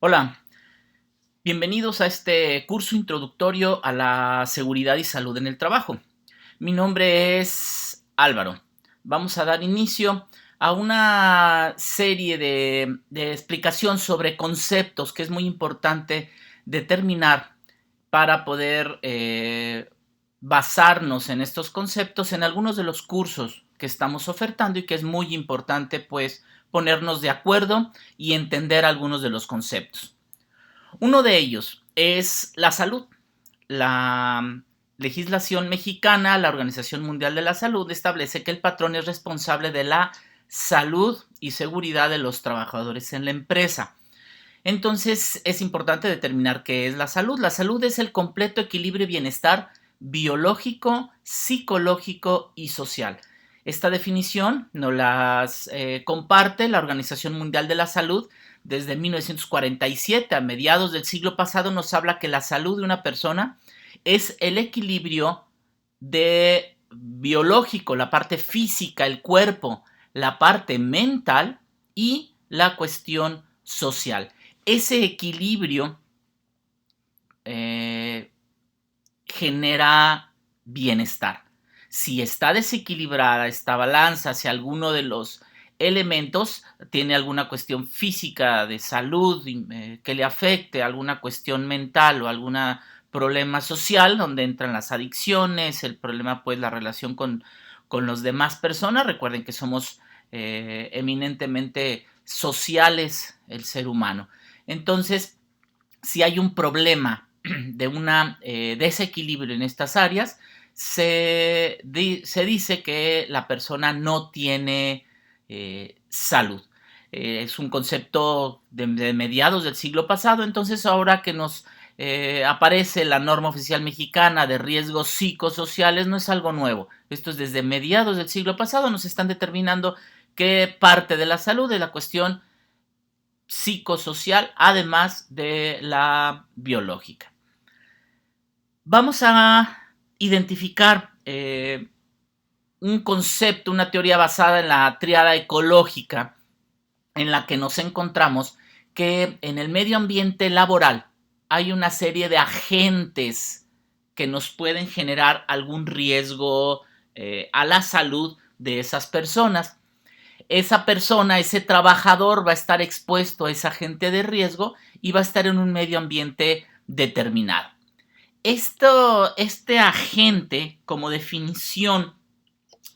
Hola, bienvenidos a este curso introductorio a la seguridad y salud en el trabajo. Mi nombre es Álvaro. Vamos a dar inicio a una serie de explicación sobre conceptos que es muy importante determinar para poder basarnos en estos conceptos en algunos de los cursos que estamos ofertando y que es muy importante pues ponernos de acuerdo y entender algunos de los conceptos. Uno de ellos es la salud. La legislación mexicana, la Organización Mundial de la Salud, establece que el patrón es responsable de la salud y seguridad de los trabajadores en la empresa. Entonces es importante determinar qué es la salud. La salud es el completo equilibrio y bienestar biológico, psicológico y social. Esta definición nos las comparte la Organización Mundial de la Salud desde 1947. A mediados del siglo pasado nos habla que la salud de una persona es el equilibrio de biológico, la parte física, el cuerpo, la parte mental y la cuestión social. Ese equilibrio eh, genera bienestar. Si está desequilibrada esta balanza hacia alguno de los elementos, tiene alguna cuestión física de salud que le afecte, alguna cuestión mental o algún problema social donde entran las adicciones, el problema pues la relación con los demás personas. Recuerden que somos eminentemente sociales el ser humano. Entonces, si hay un problema de un desequilibrio en estas áreas, se dice que la persona no tiene salud. Es un concepto de mediados del siglo pasado, entonces ahora que nos aparece la norma oficial mexicana de riesgos psicosociales, no es algo nuevo. Esto es desde mediados del siglo pasado, nos están determinando que parte de la salud es la cuestión psicosocial, además de la biológica. Vamos a identificar un concepto, una teoría basada en la tríada ecológica, en la que nos encontramos que en el medio ambiente laboral hay una serie de agentes que nos pueden generar algún riesgo a la salud de esas personas. Esa persona, ese trabajador va a estar expuesto a ese agente de riesgo y va a estar en un medio ambiente determinado. Este agente, como definición,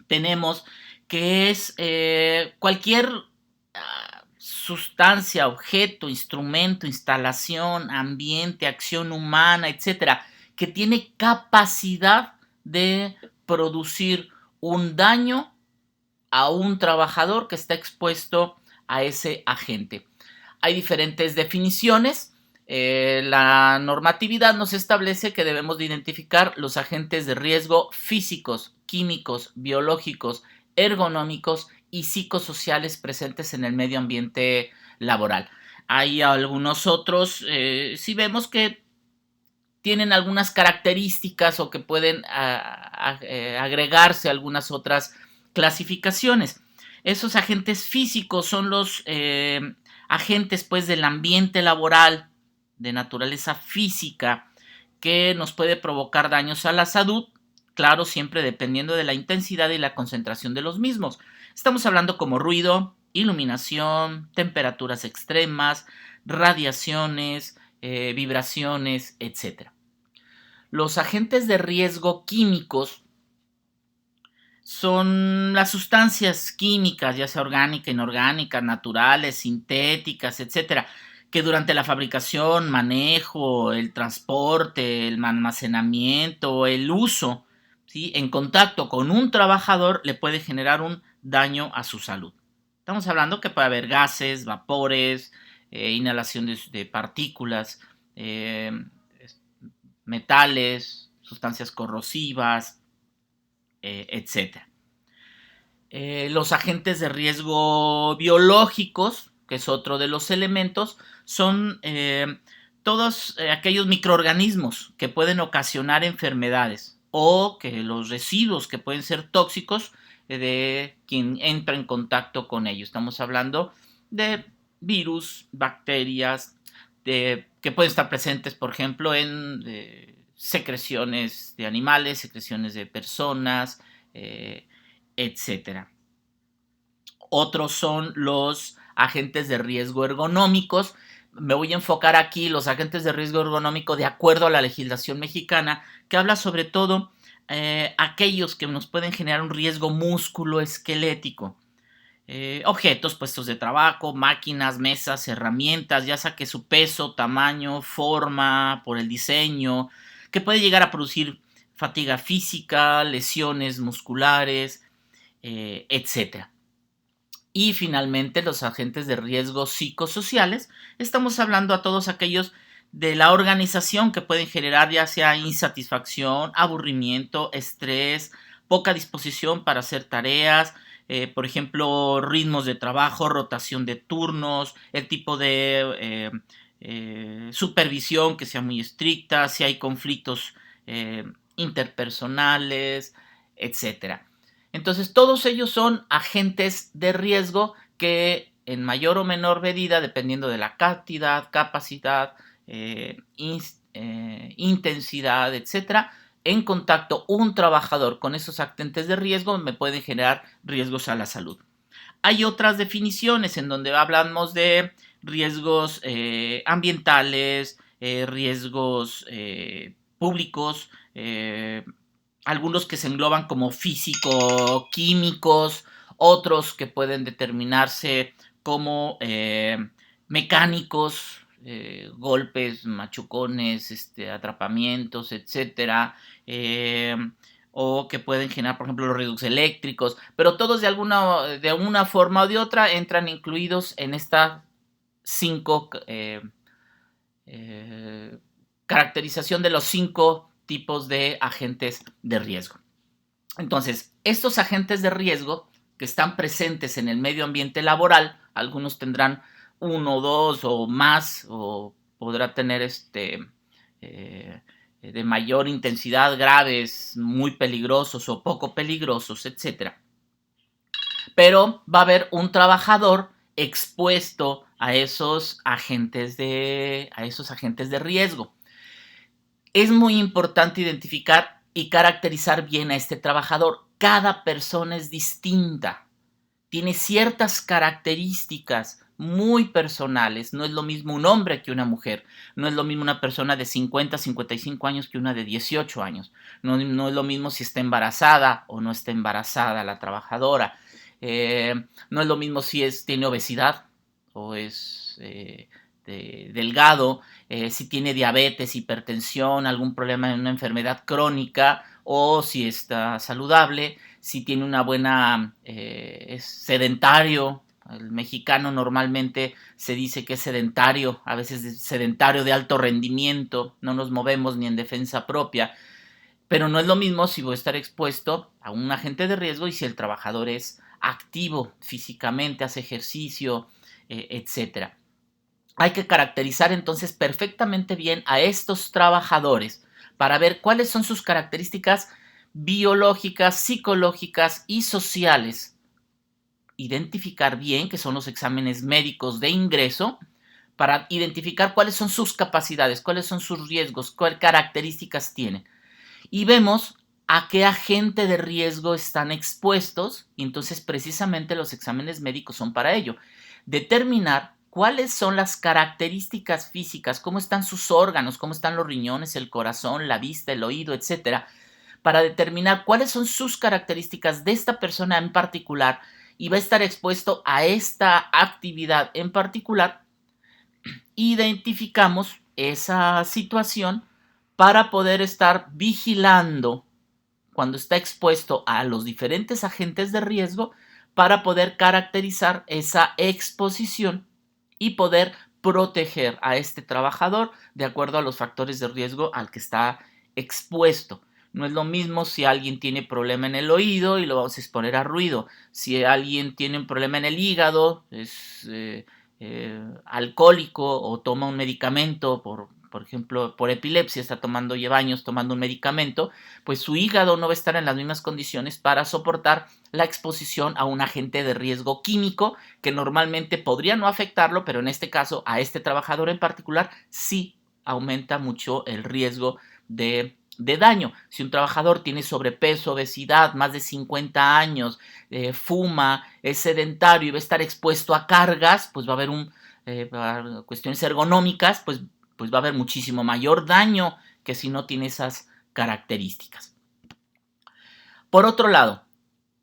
tenemos que es cualquier sustancia, objeto, instrumento, instalación, ambiente, acción humana, etcétera, que tiene capacidad de producir un daño a un trabajador que está expuesto a ese agente. Hay diferentes definiciones. La normatividad nos establece que debemos de identificar los agentes de riesgo físicos, químicos, biológicos, ergonómicos y psicosociales presentes en el medio ambiente laboral. Hay algunos otros, si vemos que tienen algunas características o que pueden agregarse a algunas otras clasificaciones. Esos agentes físicos son los agentes pues del ambiente laboral de naturaleza física que nos puede provocar daños a la salud, claro, siempre dependiendo de la intensidad y la concentración de los mismos. Estamos hablando como ruido, iluminación, temperaturas extremas, radiaciones, vibraciones, etc. Los agentes de riesgo químicos son las sustancias químicas, ya sea orgánicas, inorgánicas, naturales, sintéticas, etcétera, que durante la fabricación, manejo, el transporte, el almacenamiento, el uso, ¿sí?, en contacto con un trabajador le puede generar un daño a su salud. Estamos hablando que puede haber gases, vapores, inhalación de partículas, metales, sustancias corrosivas, etcétera. Los agentes de riesgo biológicos, que es otro de los elementos, son todos aquellos microorganismos que pueden ocasionar enfermedades o que los residuos que pueden ser tóxicos de quien entra en contacto con ellos. Estamos hablando de virus, bacterias, que pueden estar presentes, por ejemplo, en secreciones de animales, secreciones de personas, etcétera. Otros son los agentes de riesgo ergonómicos. Me voy a enfocar aquí los agentes de riesgo ergonómico de acuerdo a la legislación mexicana, que habla sobre todo aquellos que nos pueden generar un riesgo musculoesquelético. Objetos, puestos de trabajo, máquinas, mesas, herramientas, ya sea que su peso, tamaño, forma, por el diseño, que puede llegar a producir fatiga física, lesiones musculares, etcétera. Y finalmente los agentes de riesgo psicosociales. Estamos hablando a todos aquellos de la organización que pueden generar ya sea insatisfacción, aburrimiento, estrés, poca disposición para hacer tareas, por ejemplo, ritmos de trabajo, rotación de turnos, el tipo de supervisión que sea muy estricta, si hay conflictos interpersonales, etcétera. Entonces, todos ellos son agentes de riesgo que en mayor o menor medida, dependiendo de la cantidad, capacidad, intensidad, etcétera, en contacto un trabajador con esos agentes de riesgo me pueden generar riesgos a la salud. Hay otras definiciones en donde hablamos de riesgos ambientales, riesgos públicos, algunos que se engloban como físico-químicos, otros que pueden determinarse como mecánicos, golpes, machucones, atrapamientos, etcétera, o que pueden generar, por ejemplo, los riesgos eléctricos, pero todos de una forma o de otra entran incluidos en estas 5 caracterización de los 5 tipos de agentes de riesgo. Entonces, estos agentes de riesgo que están presentes en el medio ambiente laboral, algunos tendrán 1, 2 o más, o podrá tener de mayor intensidad, graves, muy peligrosos o poco peligrosos, etc. Pero va a haber un trabajador expuesto a esos agentes de riesgo. Es muy importante identificar y caracterizar bien a este trabajador. Cada persona es distinta, tiene ciertas características muy personales. No es lo mismo un hombre que una mujer, no es lo mismo una persona de 50, 55 años que una de 18 años, no es lo mismo si está embarazada o no está embarazada la trabajadora, no es lo mismo si tiene obesidad o es delgado, si tiene diabetes, hipertensión, algún problema en una enfermedad crónica, o si está saludable, si tiene una buena, es sedentario. El mexicano normalmente se dice que es sedentario, a veces es sedentario de alto rendimiento, no nos movemos ni en defensa propia, pero no es lo mismo si voy a estar expuesto a un agente de riesgo y si el trabajador es activo físicamente, hace ejercicio, etcétera. Hay que caracterizar entonces perfectamente bien a estos trabajadores para ver cuáles son sus características biológicas, psicológicas y sociales. Identificar bien, que son los exámenes médicos de ingreso, para identificar cuáles son sus capacidades, cuáles son sus riesgos, qué características tienen. Y vemos a qué agente de riesgo están expuestos, y entonces precisamente los exámenes médicos son para ello. Determinar cuáles son las características físicas, cómo están sus órganos, cómo están los riñones, el corazón, la vista, el oído, etcétera, para determinar cuáles son sus características de esta persona en particular y va a estar expuesto a esta actividad en particular. Identificamos esa situación para poder estar vigilando cuando está expuesto a los diferentes agentes de riesgo para poder caracterizar esa exposición y poder proteger a este trabajador de acuerdo a los factores de riesgo al que está expuesto. No es lo mismo si alguien tiene problema en el oído y lo vamos a exponer a ruido. Si alguien tiene un problema en el hígado, es alcohólico o toma un medicamento por por ejemplo, por epilepsia, lleva años tomando un medicamento, pues su hígado no va a estar en las mismas condiciones para soportar la exposición a un agente de riesgo químico que normalmente podría no afectarlo, pero en este caso a este trabajador en particular sí aumenta mucho el riesgo de daño. Si un trabajador tiene sobrepeso, obesidad, más de 50 años, fuma, es sedentario y va a estar expuesto a cargas, pues va a haber cuestiones ergonómicas, pues va a haber muchísimo mayor daño que si no tiene esas características. Por otro lado,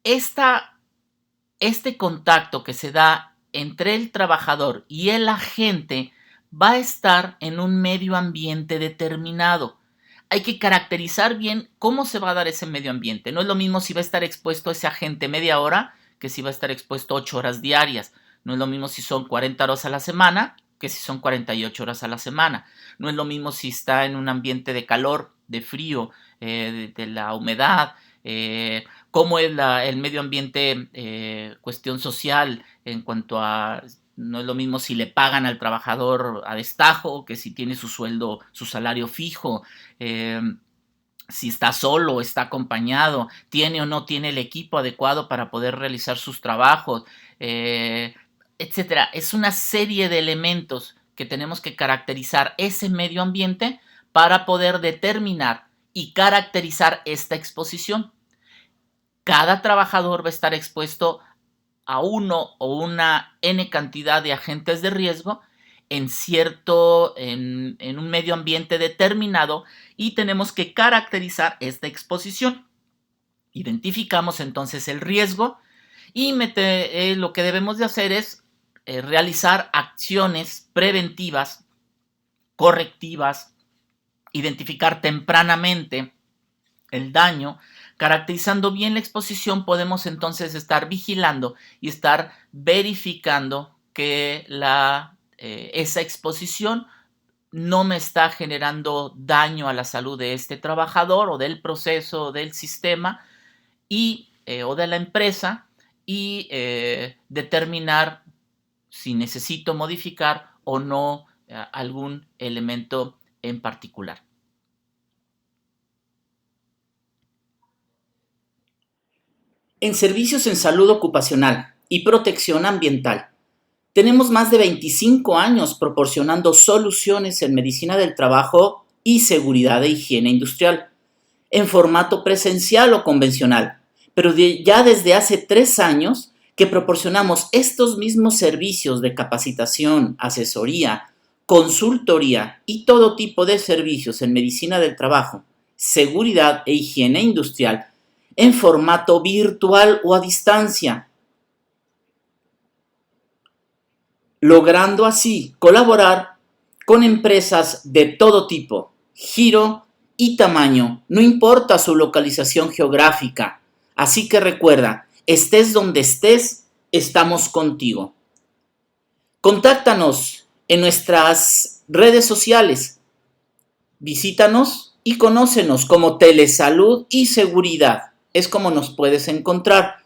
este contacto que se da entre el trabajador y el agente va a estar en un medio ambiente determinado. Hay que caracterizar bien cómo se va a dar ese medio ambiente. No es lo mismo si va a estar expuesto ese agente media hora que si va a estar expuesto 8 horas diarias. No es lo mismo si son 40 horas a la semana que si son 48 horas a la semana. No es lo mismo si está en un ambiente de calor, de frío, de la humedad, cómo es el medio ambiente, cuestión social en cuanto a... No es lo mismo si le pagan al trabajador a destajo que si tiene su sueldo, su salario fijo, si está solo, está acompañado, tiene o no tiene el equipo adecuado para poder realizar sus trabajos, etcétera. Es una serie de elementos que tenemos que caracterizar ese medio ambiente para poder determinar y caracterizar esta exposición. Cada trabajador va a estar expuesto a uno o una N cantidad de agentes de riesgo en un medio ambiente determinado y tenemos que caracterizar esta exposición. Identificamos entonces el riesgo y lo que debemos de hacer es realizar acciones preventivas, correctivas, identificar tempranamente el daño. Caracterizando bien la exposición, podemos entonces estar vigilando y estar verificando que esa exposición no me está generando daño a la salud de este trabajador o del proceso o del sistema o de la empresa y determinar si necesito modificar o no algún elemento en particular. En servicios en salud ocupacional y protección ambiental, tenemos más de 25 años proporcionando soluciones en medicina del trabajo y seguridad e higiene industrial, en formato presencial o convencional, pero ya desde hace 3 años que proporcionamos estos mismos servicios de capacitación, asesoría, consultoría y todo tipo de servicios en medicina del trabajo, seguridad e higiene industrial en formato virtual o a distancia, logrando así colaborar con empresas de todo tipo, giro y tamaño, no importa su localización geográfica. Así que recuerda, estés donde estés, estamos contigo. Contáctanos en nuestras redes sociales. Visítanos y conócenos como Telesalud y Seguridad. Es como nos puedes encontrar.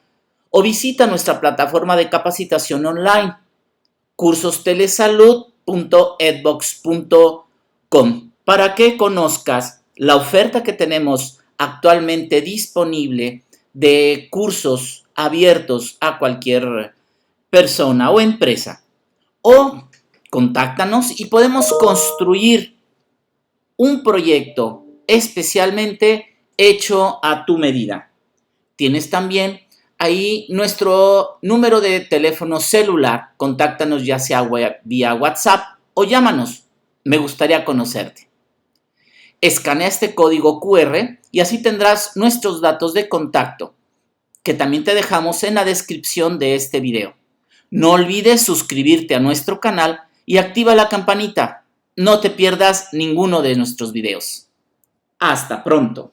O visita nuestra plataforma de capacitación online, cursostelesalud.edbox.com, para que conozcas la oferta que tenemos actualmente disponible de cursos abiertos a cualquier persona o empresa. O contáctanos y podemos construir un proyecto especialmente hecho a tu medida. Tienes también ahí nuestro número de teléfono celular. Contáctanos ya sea vía WhatsApp o llámanos. Me gustaría conocerte. Escanea este código QR y así tendrás nuestros datos de contacto, que también te dejamos en la descripción de este video. No olvides suscribirte a nuestro canal y activa la campanita. No te pierdas ninguno de nuestros videos. Hasta pronto.